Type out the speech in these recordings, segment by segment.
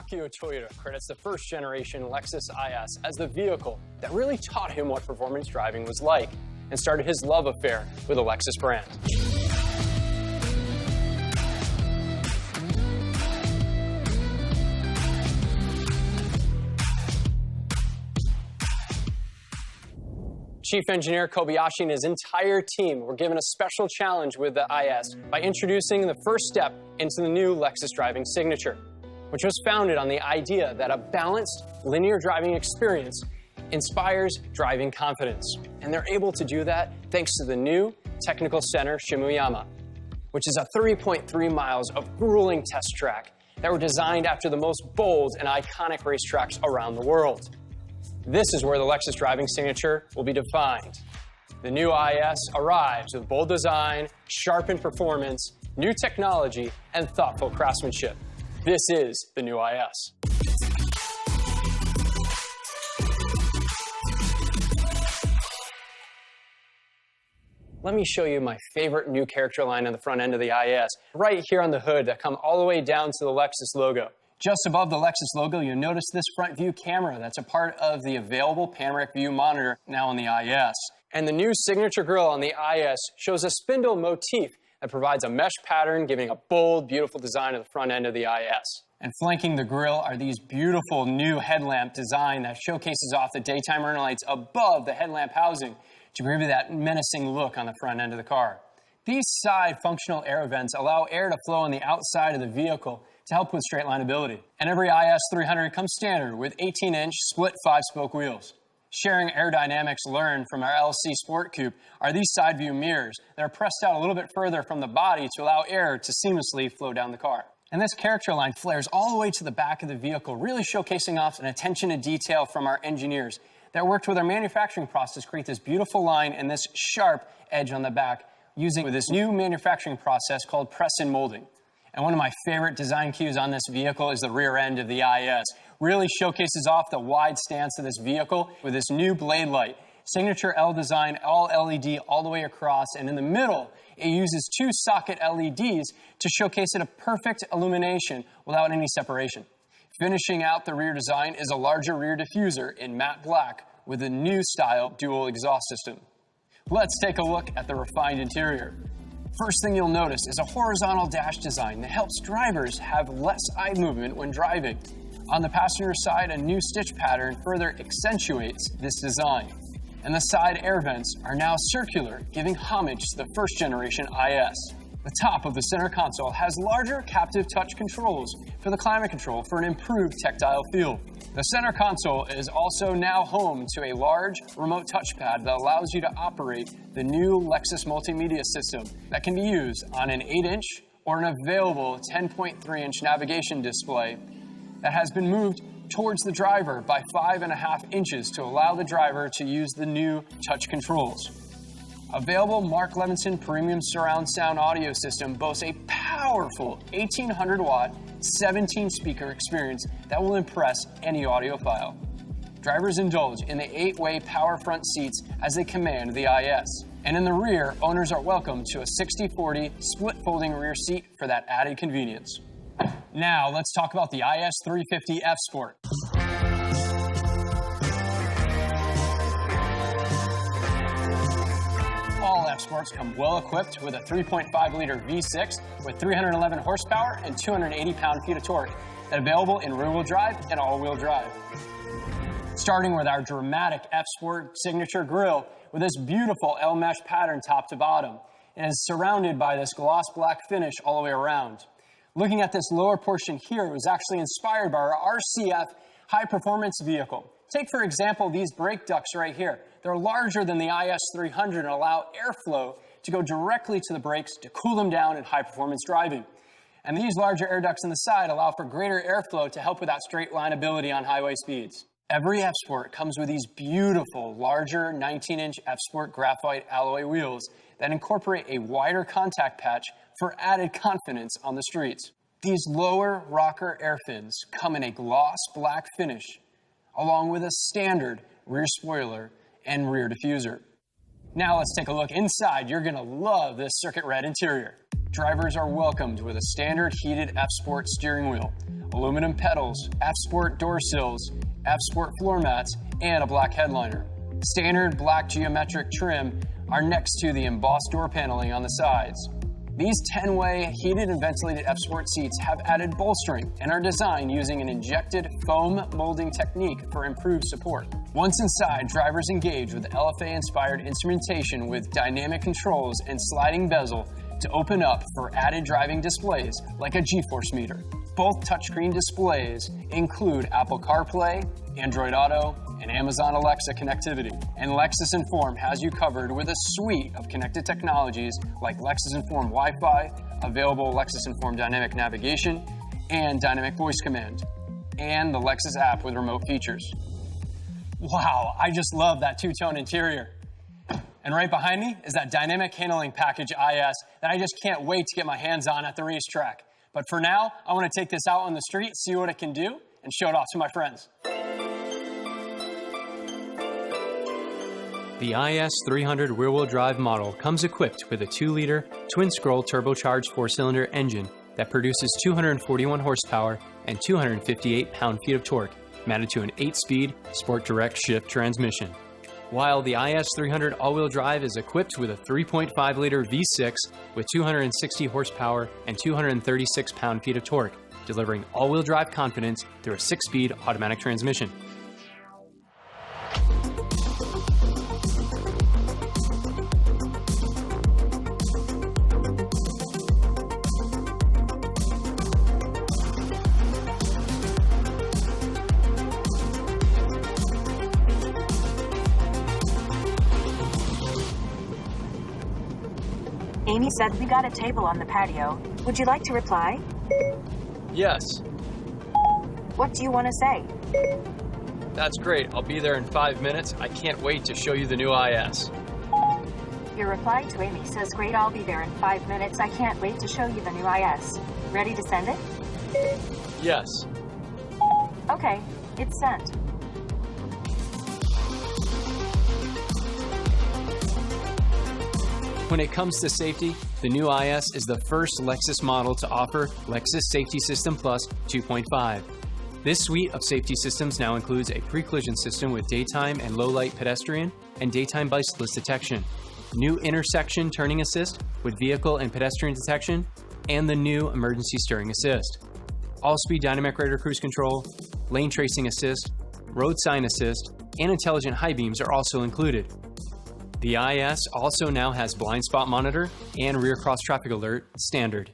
Akio Toyoda credits the first generation Lexus IS as the vehicle that really taught him what performance driving was like and started his love affair with the Lexus brand. Chief engineer Kobayashi and his entire team were given a special challenge with the IS by introducing the first step into the new Lexus driving signature, which was founded on the idea that a balanced, linear driving experience inspires driving confidence. And they're able to do that thanks to the new Technical Center Shimuyama, which is a 3.3 miles of grueling test track that were designed after the most bold and iconic racetracks around the world. This is where the Lexus driving signature will be defined. The new IS arrives with bold design, sharpened performance, new technology, and thoughtful craftsmanship. This is the new IS. Let me show you my favorite new character line on the front end of the IS, right here on the hood that come all the way down to the Lexus logo. Just above the Lexus logo, you'll notice this front view camera that's a part of the available panoramic view monitor now on the IS. And the new signature grille on the IS shows a spindle motif that provides a mesh pattern, giving a bold, beautiful design of the front end of the IS. And flanking the grille are these beautiful new headlamp design that showcases off the daytime running lights above the headlamp housing to give you that menacing look on the front end of the car. These side functional air vents allow air to flow on the outside of the vehicle to help with straight lineability. And every IS 300 comes standard with 18-inch split 5-spoke wheels. Sharing aerodynamics learned from our LC Sport Coupe are these side view mirrors that are pressed out a little bit further from the body to allow air to seamlessly flow down the car. And this character line flares all the way to the back of the vehicle, really showcasing off an attention to detail from our engineers that worked with our manufacturing process to create this beautiful line and this sharp edge on the back using this new manufacturing process called press and molding. And one of my favorite design cues on this vehicle is the rear end of the IS. Really showcases off the wide stance of this vehicle with this new blade light. Signature L design, all LED all the way across, and in the middle, it uses 2 socket LEDs to showcase it a perfect illumination without any separation. Finishing out the rear design is a larger rear diffuser in matte black with a new style dual exhaust system. Let's take a look at the refined interior. First thing you'll notice is a horizontal dash design that helps drivers have less eye movement when driving. On the passenger side, a new stitch pattern further accentuates this design. And the side air vents are now circular, giving homage to the first generation IS. The top of the center console has larger captive touch controls for the climate control for an improved tactile feel. The center console is also now home to a large remote touchpad that allows you to operate the new Lexus multimedia system that can be used on an 8-inch or an available 10.3-inch navigation display that has been moved towards the driver by 5.5 inches to allow the driver to use the new touch controls. Available Mark Levinson Premium Surround Sound Audio System boasts a powerful 1,800-watt, 17-speaker experience that will impress any audiophile. Drivers indulge in the 8-way power front seats as they command the IS. And in the rear, owners are welcome to a 60/40 split-folding rear seat for that added convenience. Now, let's talk about the IS 350 F Sport. All F Sports come well equipped with a 3.5-liter V6 with 311 horsepower and 280 pound-feet of torque that are available in rear-wheel drive and all-wheel drive. Starting with our dramatic F Sport signature grille with this beautiful L-mesh pattern top to bottom. It is surrounded by this gloss black finish all the way around. Looking at this lower portion here, it was actually inspired by our RCF high-performance vehicle. Take, for example, these brake ducts right here. They're larger than the IS 300 and allow airflow to go directly to the brakes to cool them down in high-performance driving. And these larger air ducts on the side allow for greater airflow to help with that straight lineability on highway speeds. Every F Sport comes with these beautiful, larger 19-inch F Sport graphite alloy wheels that incorporate a wider contact patch for added confidence on the streets. These lower rocker air fins come in a gloss black finish, along with a standard rear spoiler and rear diffuser. Now let's take a look inside. You're gonna love this circuit red interior. Drivers are welcomed with a standard heated F Sport steering wheel, aluminum pedals, F-Sport door sills, F-Sport floor mats, and a black headliner. Standard black geometric trim are next to the embossed door paneling on the sides. These 10-way heated and ventilated F-Sport seats have added bolstering and are designed using an injected foam molding technique for improved support. Once inside, drivers engage with LFA-inspired instrumentation with dynamic controls and sliding bezel to open up for added driving displays like a G-force meter. Both touchscreen displays include Apple CarPlay, Android Auto, and Amazon Alexa connectivity. And Lexus Inform has you covered with a suite of connected technologies like Lexus Inform Wi-Fi, available Lexus Inform Dynamic Navigation, and Dynamic Voice Command, and the Lexus app with remote features. Wow, I just love that two-tone interior. And right behind me is that Dynamic Handling Package IS that I just can't wait to get my hands on at the racetrack. But for now, I want to take this out on the street, see what it can do, and show it off to my friends. The IS300 rear-wheel drive model comes equipped with a 2-liter, twin-scroll turbocharged 4-cylinder engine that produces 241 horsepower and 258 pound-feet of torque, mounted to an 8-speed Sport Direct Shift transmission. While the IS300 all-wheel drive is equipped with a 3.5-liter V6 with 260 horsepower and 236 pound-feet of torque, delivering all-wheel drive confidence through a 6-speed automatic transmission. Amy said we got a table on the patio. Would you like to reply? Yes. What do you want to say? That's great. I'll be there in 5 minutes. I can't wait to show you the new IS. Your reply to Amy says, great, I'll be there in 5 minutes. I can't wait to show you the new IS. Ready to send it? Yes. Okay, it's sent. When it comes to safety, the new IS is the first Lexus model to offer Lexus Safety System Plus 2.5. This suite of safety systems now includes a pre-collision system with daytime and low-light pedestrian and daytime bicyclist detection, new intersection turning assist with vehicle and pedestrian detection, and the new emergency steering assist. All-speed dynamic radar cruise control, lane tracing assist, road sign assist, and intelligent high beams are also included. The IS also now has blind spot monitor and rear cross traffic alert standard.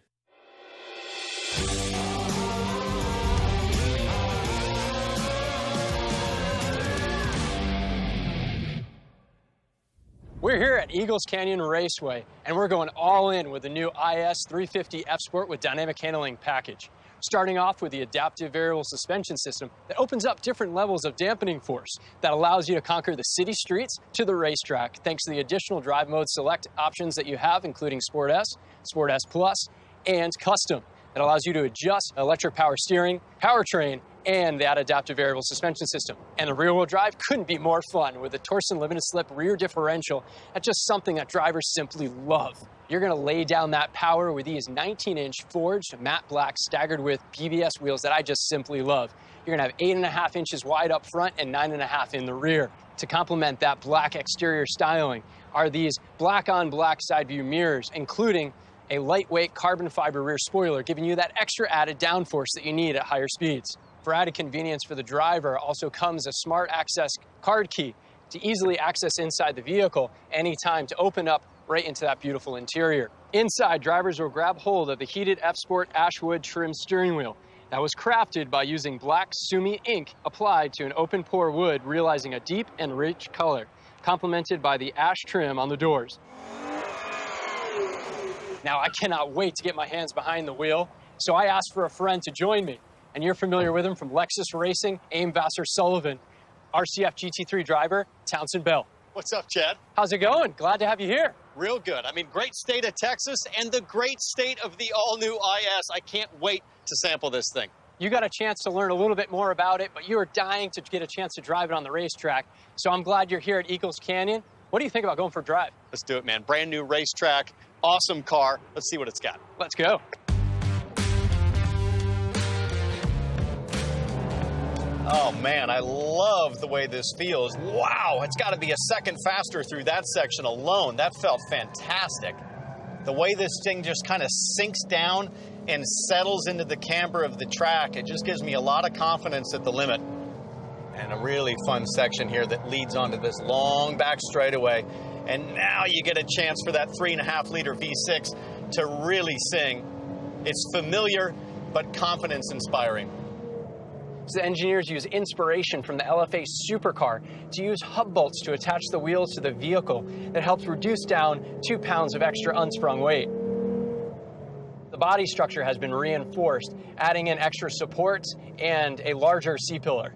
We're here at Eagles Canyon Raceway, and we're going all in with the new IS 350 F-Sport with dynamic handling package. Starting off with the adaptive variable suspension system that opens up different levels of dampening force that allows you to conquer the city streets to the racetrack thanks to the additional drive mode select options that you have, including Sport S, Sport S Plus, and Custom. That allows you to adjust electric power steering, powertrain, and that adaptive variable suspension system. And the rear-wheel drive couldn't be more fun with the Torsen limited slip rear differential. That's just something that drivers simply love. You're gonna lay down that power with these 19-inch forged matte black staggered with BBS wheels that I just simply love. You're gonna have 8.5 inches wide up front and 9.5 in the rear. To complement that black exterior styling are these black on black side view mirrors, including a lightweight carbon fiber rear spoiler, giving you that extra added downforce that you need at higher speeds. For added convenience for the driver, also comes a smart access card key to easily access inside the vehicle anytime to open up right into that beautiful interior. Inside, drivers will grab hold of the heated F-Sport Ashwood trim steering wheel that was crafted by using black Sumi ink applied to an open pore wood, realizing a deep and rich color, complemented by the ash trim on the doors. Now, I cannot wait to get my hands behind the wheel, so I asked for a friend to join me. And you're familiar with him from Lexus Racing, Aim Vassar-Sullivan, RCF GT3 driver, Townsend Bell. What's up, Chad? How's it going? Glad to have you here. Real good. I mean, great state of Texas and the great state of the all-new IS. I can't wait to sample this thing. You got a chance to learn a little bit more about it, but you are dying to get a chance to drive it on the racetrack. So I'm glad you're here at Eagles Canyon. What do you think about going for a drive? Let's do it, man. Brand new racetrack, awesome car. Let's see what it's got. Let's go. Oh man, I love the way this feels. Wow, it's got to be a second faster through that section alone. That felt fantastic. The way this thing just kind of sinks down and settles into the camber of the track, it just gives me a lot of confidence at the limit. And a really fun section here that leads onto this long back straightaway. And now you get a chance for that 3.5 liter V6 to really sing. It's familiar, but confidence inspiring. So the engineers use inspiration from the LFA supercar to use hub bolts to attach the wheels to the vehicle that helps reduce down 2 pounds of extra unsprung weight. The body structure has been reinforced, adding in extra supports and a larger C-pillar.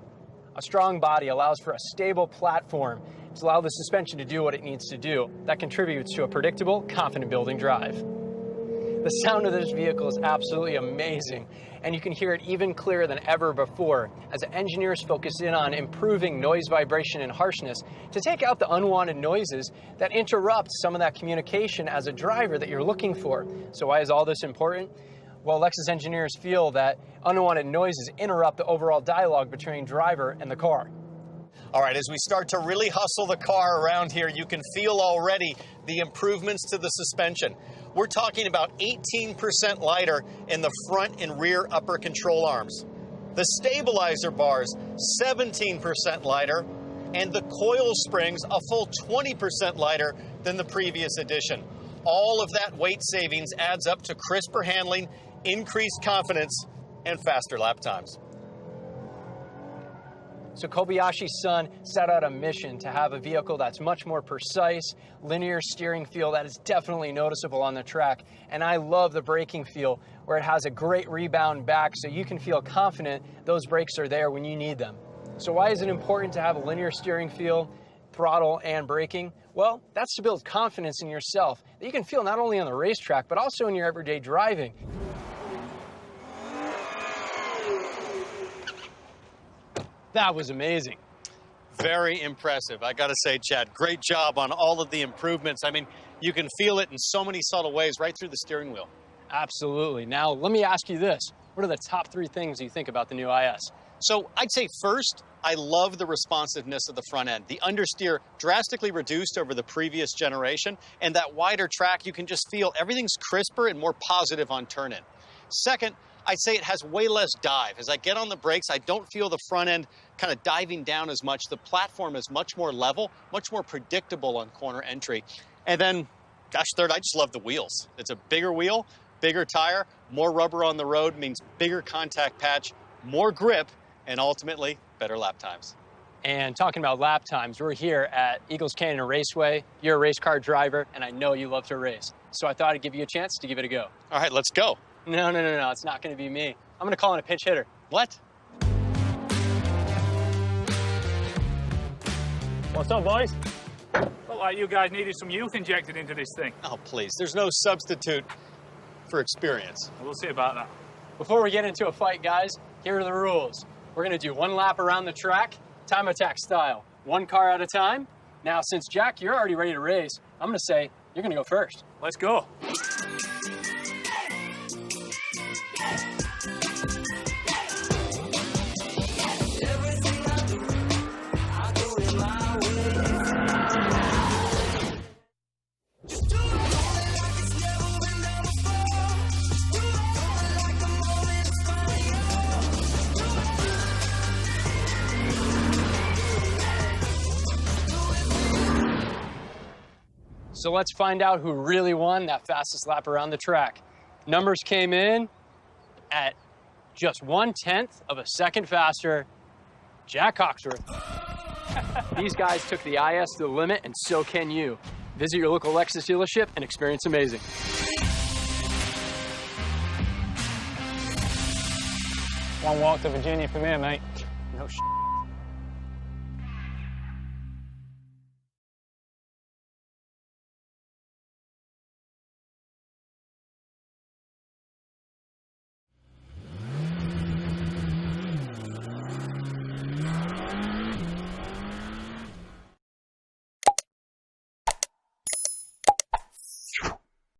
A strong body allows for a stable platform to allow the suspension to do what it needs to do. That contributes to a predictable, confident-building drive. The sound of this vehicle is absolutely amazing, and you can hear it even clearer than ever before as the engineers focus in on improving noise, vibration, and harshness to take out the unwanted noises that interrupt some of that communication as a driver that you're looking for. So why is all this important? Well, Lexus engineers feel that unwanted noises interrupt the overall dialogue between driver and the car. All right, as we start to really hustle the car around here, you can feel already the improvements to the suspension. We're talking about 18% lighter in the front and rear upper control arms. The stabilizer bars, 17% lighter, and the coil springs a full 20% lighter than the previous edition. All of that weight savings adds up to crisper handling, increased confidence, and faster lap times. So Kobayashi's son set out a mission to have a vehicle that's much more precise, linear steering feel that is definitely noticeable on the track. And I love the braking feel where it has a great rebound back so you can feel confident those brakes are there when you need them. So why is it important to have a linear steering feel, throttle, and braking? Well, that's to build confidence in yourself that you can feel not only on the racetrack, but also in your everyday driving. That was amazing. Very impressive. I got to say, Chad, great job on all of the improvements. I mean, you can feel it in so many subtle ways right through the steering wheel. Absolutely. Now, let me ask you this. What are the top 3 things you think about the new IS? So I'd say first, I love the responsiveness of the front end. The understeer drastically reduced over the previous generation, and that wider track, you can just feel everything's crisper and more positive on turn-in. Second, I'd say it has way less dive. As I get on the brakes, I don't feel the front end kind of diving down as much. The platform is much more level, much more predictable on corner entry. And then, gosh, third, I just love the wheels. It's a bigger wheel, bigger tire, more rubber on the road means bigger contact patch, more grip, and ultimately, better lap times. And talking about lap times, we're here at Eagles Canyon Raceway. You're a race car driver, and I know you love to race. So I thought I'd give you a chance to give it a go. All right, let's go. No, it's not going to be me. I'm going to call in a pinch hitter. What? What's up, boys? Look like you guys needed some youth injected into this thing. Oh, please. There's no substitute for experience. We'll see about that. Before we get into a fight, guys, here are the rules. We're going to do 1 lap around the track, time attack style, 1 car at a time. Now, since Jack, you're already ready to race, I'm going to say you're going to go first. Let's go. So let's find out who really won that fastest lap around the track. Numbers came in at just 1/10 of a second faster. Jack Coxworth. These guys took the IS to the limit, and so can you. Visit your local Lexus dealership and experience amazing. One walk to Virginia from here, mate. No